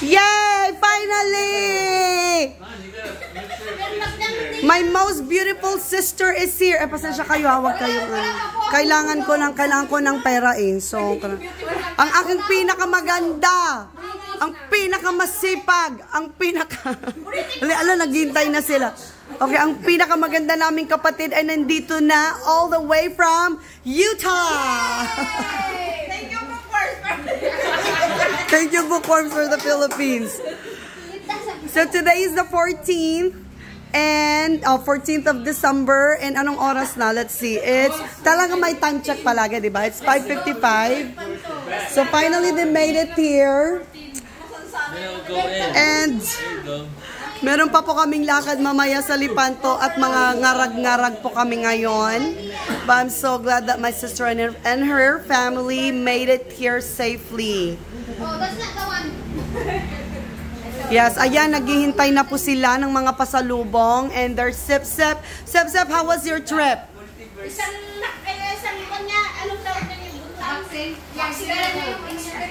Yay! Finally! My most beautiful sister is here. Pasensya kayo, hawag kayo. Kailangan ko ng pera eh. So, ang aking pinakamaganda, ang pinakamasipag, ang naghihintay na sila. Okay, ang pinakamaganda naming kapatid ay nandito na all the way from Utah. Thank you, Bookworms. Thank you, Bookworms, for the Philippines. So today is the 14th and 14th of December, and anong oras na? Let's see. It's talaga may time check palagi, di ba? It's 5:55. So finally they made it here. And meron pa po kaming lakad mamaya sa Lipanto at mga ngarag-ngarag po kami ngayon. But I'm so glad that my sister and her family made it here safely. Oh, that's not the one. Yes, ayan, naghihintay na po sila ng mga pasalubong. And there's Sip-Sip. Sip-Sip, how was your trip? Isang kanya, anong tawag na yung vaccine?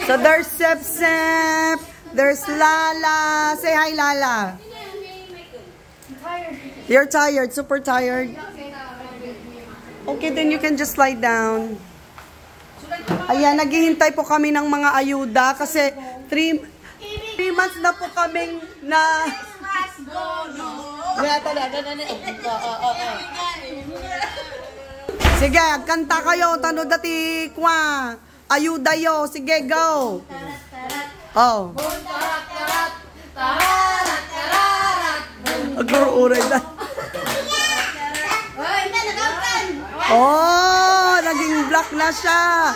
So there's Sip-Sip. There's Lala. Say hi, Lala. You're tired, super tired. Okay, then you can just lie down. Ayan, naghihintay po kami ng mga ayuda kasi 3 months na po kaming na... Sige, kanta kayo. Tano dati kwa. Ayuda yo. Sige, go. Oh. Agro-uray na. Oh, naging black na siya.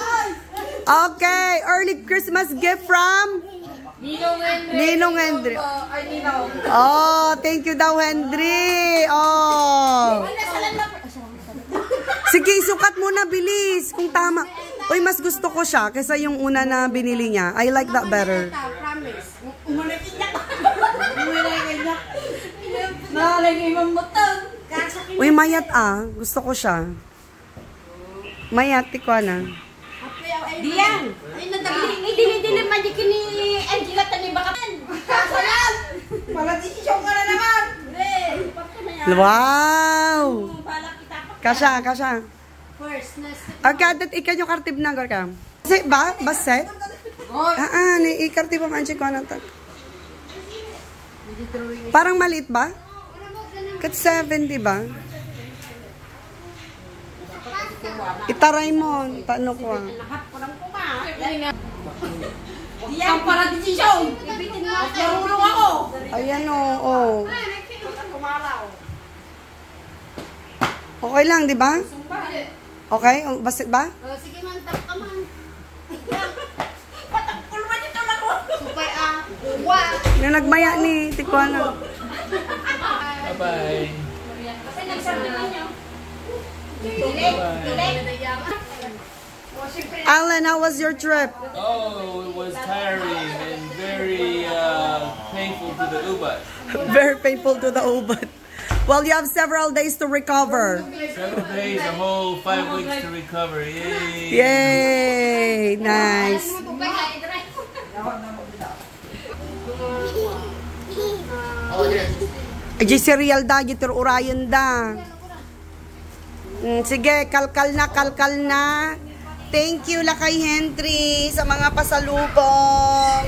Okay, early Christmas gift from Ninong Hendry. Oh, thank you daw, Hendry. Oh. Sige, sukat mo na, bilis. Kung tama. Uy, mas gusto ko siya kaysa yung una na binili niya. I like that better. Uy, mayat ah. Gusto ko siya. Mayat, tikwa na. Diyan! Ay, nadali man yung kini Angela tani bakaman. Kasalam! Maladisisyon ka na naman! Wow! Kasha, kasha. First, Arkadat, ikan yung kartib na, Gorka. Kasi ba? Baset? Ikartib ang ansi ko na ito. Parang maliit ba? Kat 7, diba? Itaray mo. Paano ko ah? Diyan para desisyon! Marunong ako! Ayan o. Okay lang, di ba? Okay? Basit ba? Sige man, tap ka man. Patangkul man ito lang ko. Supay ah. Uwa. Yung nagmaya ni Tikwana. Bye-bye. Kasi nagsabi niyo. Alan, how was your trip? Oh, it was tiring and very painful to the ubat. Very painful to the ubat. Well, you have several days to recover. 7 days, a whole 5 weeks to recover. Yay! Yay! Nice. Ay, serial da, gitur urayan da. Sige, kalkal na. Thank you, Lakay Henry, sa mga pasalubong.